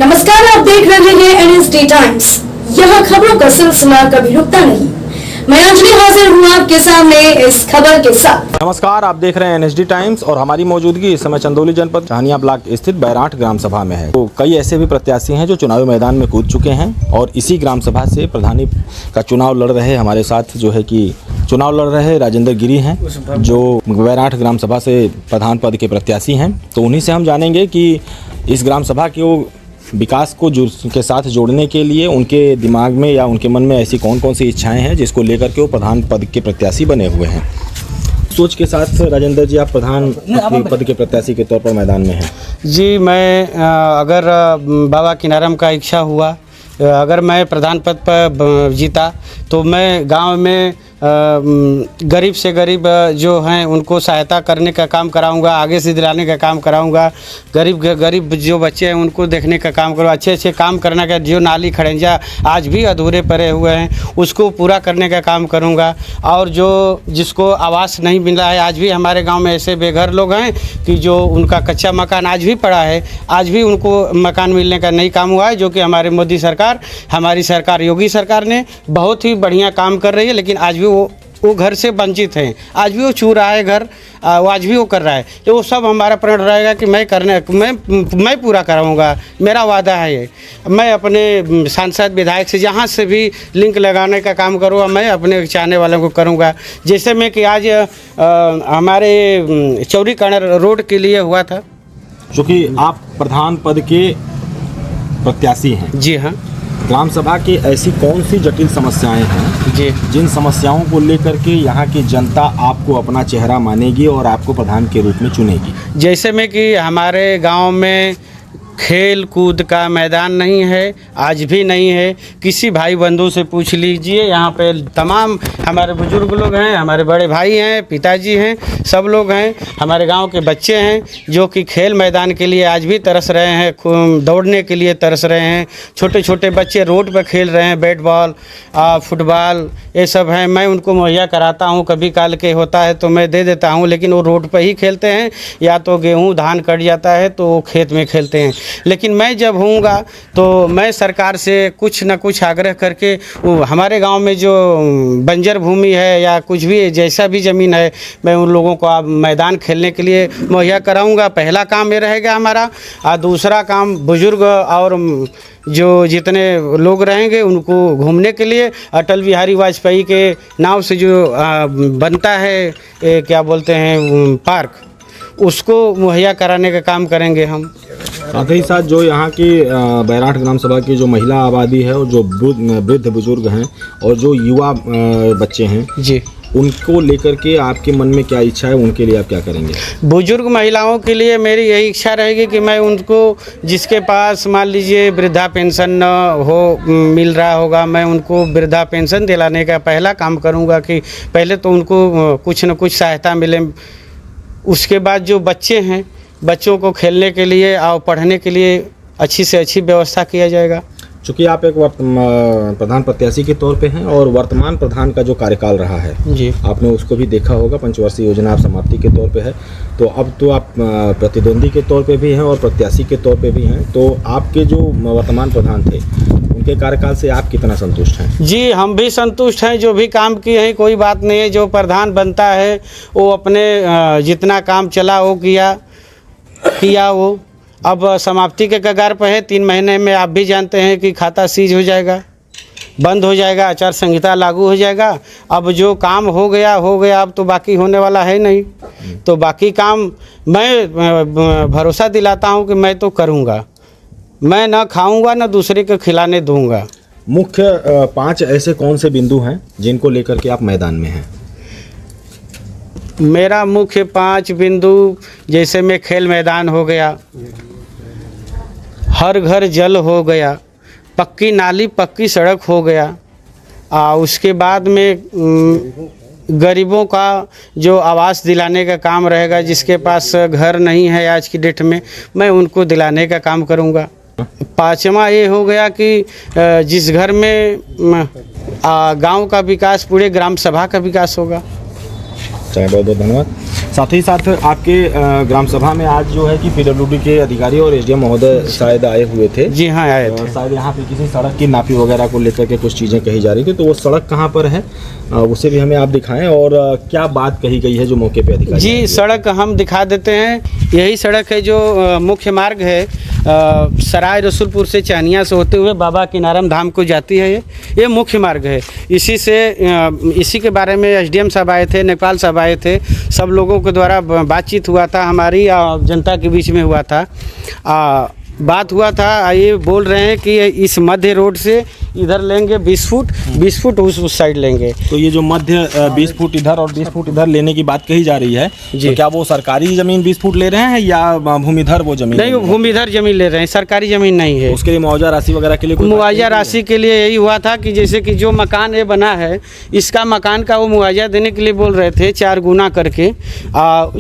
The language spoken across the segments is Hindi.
नमस्कार, आप देख रहे हैं एनएसडी टाइम्स। यहाँ खबरों का सिलसिला कभी रुकता नहीं। मैं अंजलि हाजिर हूँ आपके सामने इस खबर के साथ। नमस्कार, आप देख रहे हैं एनएसडी टाइम्स और हमारी मौजूदगी इस समय चंदौली जनपद चाहनिया ब्लॉक स्थित बैराठ ग्राम सभा में है। तो कई ऐसे भी प्रत्याशी हैं जो चुनावी मैदान में कूद चुके हैं और इसी ग्राम सभा से प्रधानी का चुनाव लड़ रहे हमारे साथ जो है कि चुनाव लड़ रहे राजेंद्र गिरी हैं, जो बैराठ ग्राम सभा से प्रधान पद के प्रत्याशी हैं। तो उन्हीं से हम जानेंगे कि इस ग्राम सभा के विकास को के साथ जोड़ने के लिए उनके दिमाग में या उनके मन में ऐसी कौन कौन सी इच्छाएं हैं जिसको लेकर के वो प्रधान पद के प्रत्याशी बने हुए हैं। सोच के साथ राजेंद्र जी, आप प्रधान पद के प्रत्याशी के तौर पर मैदान में हैं। जी, मैं अगर बाबा किनारम का इच्छा हुआ, अगर मैं प्रधान पद पर जीता तो मैं गांव में गरीब से गरीब जो हैं उनको सहायता करने का काम कराऊंगा, आगे से दिलाने का काम कराऊंगा। गरीब जो बच्चे हैं उनको देखने का काम करूँगा। अच्छे अच्छे काम करने का, जो नाली खड़ंजा आज भी अधूरे पड़े हुए हैं उसको पूरा करने का काम करूँगा। और जो जिसको आवास नहीं मिला है, आज भी हमारे गाँव में ऐसे बेघर लोग हैं कि जो उनका कच्चा मकान आज भी पड़ा है, आज भी उनको मकान मिलने का नहीं काम हुआ है, जो कि हमारे मोदी सरकार, हमारी सरकार योगी सरकार ने बहुत ही बढ़िया काम कर रही है। लेकिन आज भी वो घर से वंचित हैं, आज भी वो छू रहा है घर, आज भी वो कर रहा है। तो वो सब हमारा प्रण रहेगा कि मैं पूरा कराऊंगा। मेरा वादा है ये। मैं अपने सांसद विधायक से जहाँ से भी लिंक लगाने का काम करूँगा, मैं अपने चाहने वालों को करूँगा। जैसे मैं कि आज हमारे चौड़ीकरण रोड के लिए हुआ था। चूँकि आप प्रधान पद के प्रत्याशी हैं। जी हाँ। ग्राम सभा की ऐसी कौन सी जटिल समस्याएं हैं जी, जिन समस्याओं को लेकर के यहाँ की जनता आपको अपना चेहरा मानेगी और आपको प्रधान के रूप में चुनेगी? जैसे में कि हमारे गांव में खेल कूद का मैदान नहीं है, आज भी नहीं है। किसी भाई बंधु से पूछ लीजिए, यहाँ पे तमाम हमारे बुजुर्ग लोग हैं, हमारे बड़े भाई हैं, पिताजी हैं, सब लोग हैं, हमारे गांव के बच्चे हैं जो कि खेल मैदान के लिए आज भी तरस रहे हैं, दौड़ने के लिए तरस रहे हैं। छोटे छोटे बच्चे रोड पर खेल रहे हैं, बैट बॉल, फुटबॉल, ये सब हैं। मैं उनको मुहैया कराता हूँ, कभी काल के होता है तो मैं दे देता हूँ, लेकिन वो रोड पर ही खेलते हैं। या तो गेहूँ धान कट जाता है तो वो खेत में खेलते हैं। लेकिन मैं जब होऊंगा तो मैं सरकार से कुछ न कुछ आग्रह करके हमारे गांव में जो बंजर भूमि है या कुछ भी जैसा भी ज़मीन है, मैं उन लोगों को अब मैदान खेलने के लिए मुहैया कराऊंगा। पहला काम ये रहेगा हमारा। और दूसरा काम, बुजुर्ग और जो जितने लोग रहेंगे उनको घूमने के लिए अटल बिहारी वाजपेयी के नाम से जो बनता है, क्या बोलते हैं, पार्क, उसको मुहैया कराने का काम करेंगे हम। साथ ही साथ जो यहाँ की बैराठ ग्राम सभा की जो महिला आबादी है और जो वृद्ध बुजुर्ग हैं और जो युवा बच्चे हैं जी, उनको लेकर के आपके मन में क्या इच्छा है, उनके लिए आप क्या करेंगे? बुजुर्ग महिलाओं के लिए मेरी यही इच्छा रहेगी कि मैं उनको, जिसके पास मान लीजिए वृद्धा पेंशन न हो मिल रहा होगा, मैं उनको वृद्धा पेंशन दिलाने का पहला काम करूँगा कि पहले तो उनको कुछ न कुछ सहायता मिले। उसके बाद जो बच्चे हैं, बच्चों को खेलने के लिए और पढ़ने के लिए अच्छी से अच्छी व्यवस्था किया जाएगा। चूँकि आप एक प्रधान प्रत्याशी के तौर पे हैं और वर्तमान प्रधान का जो कार्यकाल रहा है जी, आपने उसको भी देखा होगा। पंचवर्षीय योजना आप समाप्ति के तौर पे है, तो अब तो आप प्रतिद्वंदी के तौर पे भी हैं और प्रत्याशी के तौर पे भी हैं। तो आपके जो वर्तमान प्रधान थे उनके कार्यकाल से आप कितना संतुष्ट हैं? जी, हम भी संतुष्ट हैं। जो भी काम किए हैं, कोई बात नहीं है। जो प्रधान बनता है वो अपने जितना काम चला वो किया वो अब समाप्ति के कगार पर है। 3 महीने में आप भी जानते हैं कि खाता सीज हो जाएगा, बंद हो जाएगा, आचार संहिता लागू हो जाएगा। अब जो काम हो गया, अब तो बाकी होने वाला है नहीं। तो बाकी काम मैं भरोसा दिलाता हूं कि मैं तो करूंगा। मैं ना खाऊंगा ना दूसरे को खिलाने दूंगा। मुख्य 5 ऐसे कौन से बिंदु हैं जिनको लेकर के आप मैदान में हैं? मेरा मुख्य 5 बिंदु, जैसे में खेल मैदान हो गया, हर घर जल हो गया, पक्की नाली पक्की सड़क हो गया। उसके बाद में गरीबों का जो आवास दिलाने का काम रहेगा, जिसके पास घर नहीं है आज की डेट में, मैं उनको दिलाने का काम करूँगा। 5वां ये हो गया कि जिस घर में गांव का विकास, पूरे ग्राम सभा का विकास होगा। बहुत बहुत धन्यवाद। साथ ही साथ आपके ग्राम सभा में आज जो है कि पीडब्ल्यूडी के अधिकारी और एसडीएम महोदय शायद आए हुए थे। जी हाँ, आए थे। शायद यहाँ पे किसी सड़क की नापी वगैरह को लेकर के कुछ चीज़ें कही जा रही थी, तो वो सड़क कहाँ पर है उसे भी हमें आप दिखाएं और क्या बात कही गई है जो मौके पे अधिकारी। जी, सड़क हम दिखा देते हैं। यही सड़क है जो मुख्य मार्ग है, सराय रसूलपुर से चानिया से होते हुए बाबा किनारम धाम को जाती है। ये मुख्य मार्ग है। इसी के बारे में एसडीएम साहब आए थे, नेपाल साहब आए थे, सब लोगों के द्वारा बातचीत हुआ था, हमारी जनता के बीच में हुआ था, बात हुआ था। ये बोल रहे हैं कि इस मध्य रोड से इधर लेंगे 20 फुट उस साइड लेंगे। तो ये जो मध्य 20 फुट इधर और 20 फुट इधर लेने की बात कही जा रही है, तो क्या वो सरकारी जमीन 20 फुट ले रहे हैं या भूमिधर वो जमीन? नहीं, वो भूमिधर जमीन ले रहे हैं, सरकारी जमीन नहीं है। उसके लिए मुआवजा राशि वगैरह के लिए मुआवजा राशि के लिए यही हुआ था कि जैसे कि जो मकान ये बना है, इसका मकान का वो मुआवजा देने के लिए बोल रहे थे 4 गुना करके।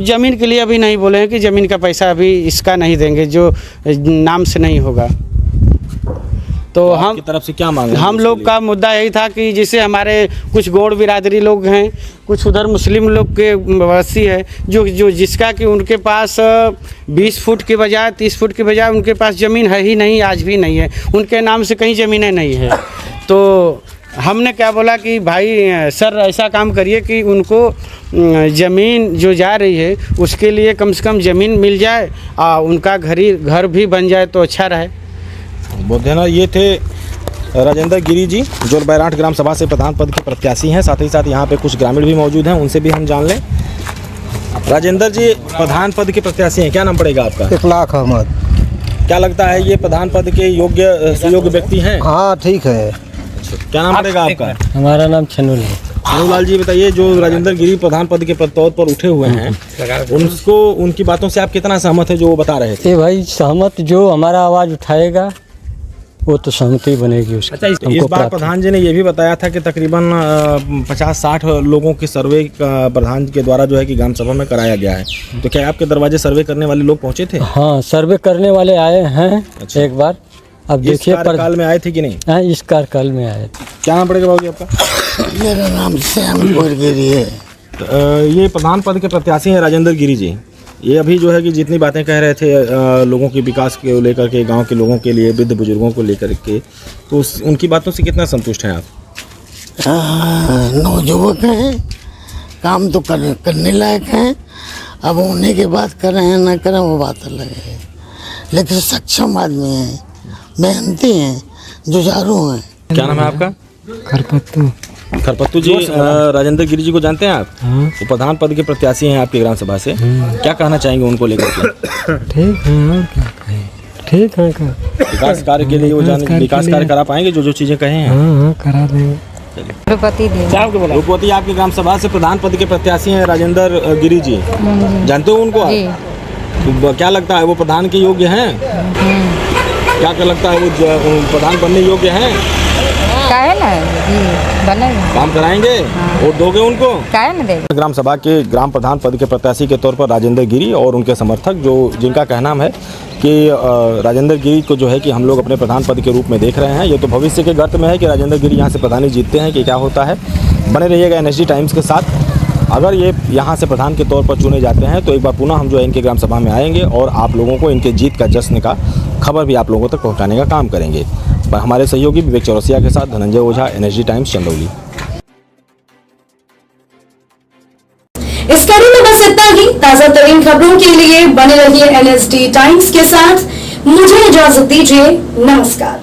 ज़मीन के लिए अभी नहीं बोले हैं कि ज़मीन का पैसा अभी इसका नहीं देंगे, जो नाम से नहीं होगा। तो हम की तरफ से क्या मांग? हम लोग का मुद्दा यही था कि जैसे हमारे कुछ गौड़ बिरादरी लोग हैं, कुछ उधर मुस्लिम लोग के बस्ती है, जो जिसका कि उनके पास 20 फुट के बजाय 30 फुट के बजाय उनके पास ज़मीन है ही नहीं, आज भी नहीं है, उनके नाम से कहीं ज़मीनें नहीं है। तो हमने क्या बोला कि भाई सर ऐसा काम करिए कि उनको ज़मीन जो जा रही है उसके लिए कम से कम ज़मीन मिल जाए, उनका घर भी बन जाए तो अच्छा रहे। बोलते हैं ना, ये थे राजेंद्र गिरी जी जो बैराठ ग्राम सभा से प्रधान पद के प्रत्याशी हैं। साथ ही साथ यहाँ पे कुछ ग्रामीण भी मौजूद हैं, उनसे भी हम जान लें। राजेंद्र जी प्रधान पद के प्रत्याशी हैं, क्या नाम पड़ेगा आपका? इखलाक अहमद। क्या लगता है ये प्रधान पद के सुयोग्य व्यक्ति हैं? हाँ, ठीक है। क्या नाम पड़ेगा आपका? हमारा नाम छनुल है। छनुलाल जी, बताइए जो राजेंद्र गिरी प्रधान पद के तौर पर उठे हुए हैं, उनकी बातों से आप कितना सहमत है जो वो बता रहे थे? भाई सहमत, जो हमारा आवाज़ उठाएगा वो तो सहमति बनेगी उसकी। अच्छा, इस बार प्रधान जी ने ये भी बताया था कि तकरीबन 50-60 लोगों के सर्वे प्रधान के द्वारा जो है कि ग्राम सभा में कराया गया है। तो क्या आपके दरवाजे सर्वे करने वाले लोग पहुंचे थे? हाँ, सर्वे करने वाले आए हैं। अच्छा। एक बार अब देखिए कार्यकाल में आए थे कि नहीं? हाँ, इस कार्यकाल में आए थे। क्या नाम पड़ेगा बाबू जी आपका? मेरा नाम श्याम गिरी है। ये प्रधान पद के प्रत्याशी हैं राजेंद्र गिरी जी। ये अभी जो है कि जितनी बातें कह रहे थे लोगों के विकास को लेकर के, गांव के लोगों के लिए, वृद्ध बुजुर्गों को लेकर के, तो उनकी बातों से कितना संतुष्ट हैं आप? नौजुवक हैं, काम तो करने लायक हैं। अब होने के बाद करें या ना करें वो बात अलग है, लेकिन सक्षम आदमी हैं, मेहनती हैं, जुझारू हैं। क्या नाम है आपका? खरपत्तू जी। राजेंद्र गिरी जी को जानते हैं आप? वो प्रधान पद के प्रत्याशी हैं आपके ग्राम सभा से। क्या कहना चाहेंगे उनको लेकर के? ठीक है, और क्या कहें, ठीक है। विकास कार्य के लिए वो विकास कार्य करा पाएंगे जो चीजें कहे हैं? हाँ, करा देंगे। रूपवती आपके ग्राम सभा से प्रधान पद के प्रत्याशी हैं राजेंद्र गिरी जी, जानते हो उनको आप? तो क्या लगता है वो प्रधान के योग्य हैं? क्या लगता है वो प्रधान बनने योग्य हैं? काम कराएंगे? वोट दोगे उनको? ग्राम सभा के ग्राम प्रधान पद के प्रत्याशी के तौर पर राजेंद्र गिरी और उनके समर्थक जिनका कहना है कि राजेंद्र गिरी को जो है कि हम लोग अपने प्रधान पद के रूप में देख रहे हैं। ये तो भविष्य के गर्त में है कि राजेंद्र गिरी यहाँ से प्रधानी जीतते हैं कि क्या होता है। बने रहिएगा NSD टाइम्स के साथ। अगर ये यहाँ से प्रधान के तौर पर चुने जाते हैं तो एक बार पुनः हम जो है इनके ग्राम सभा में आएंगे और आप लोगों को इनके जीत का जश्न का खबर भी आप लोगों तक पहुँचाने का काम करेंगे। पर हमारे सहयोगी विवेक चौरसिया के साथ धनंजय ओझा, NSD टाइम्स, चंदौली। इस कड़ी में बस इतना ही। ताजा तरीन खबरों के लिए बने रहिए NSD टाइम्स के साथ। मुझे इजाजत दीजिए, नमस्कार।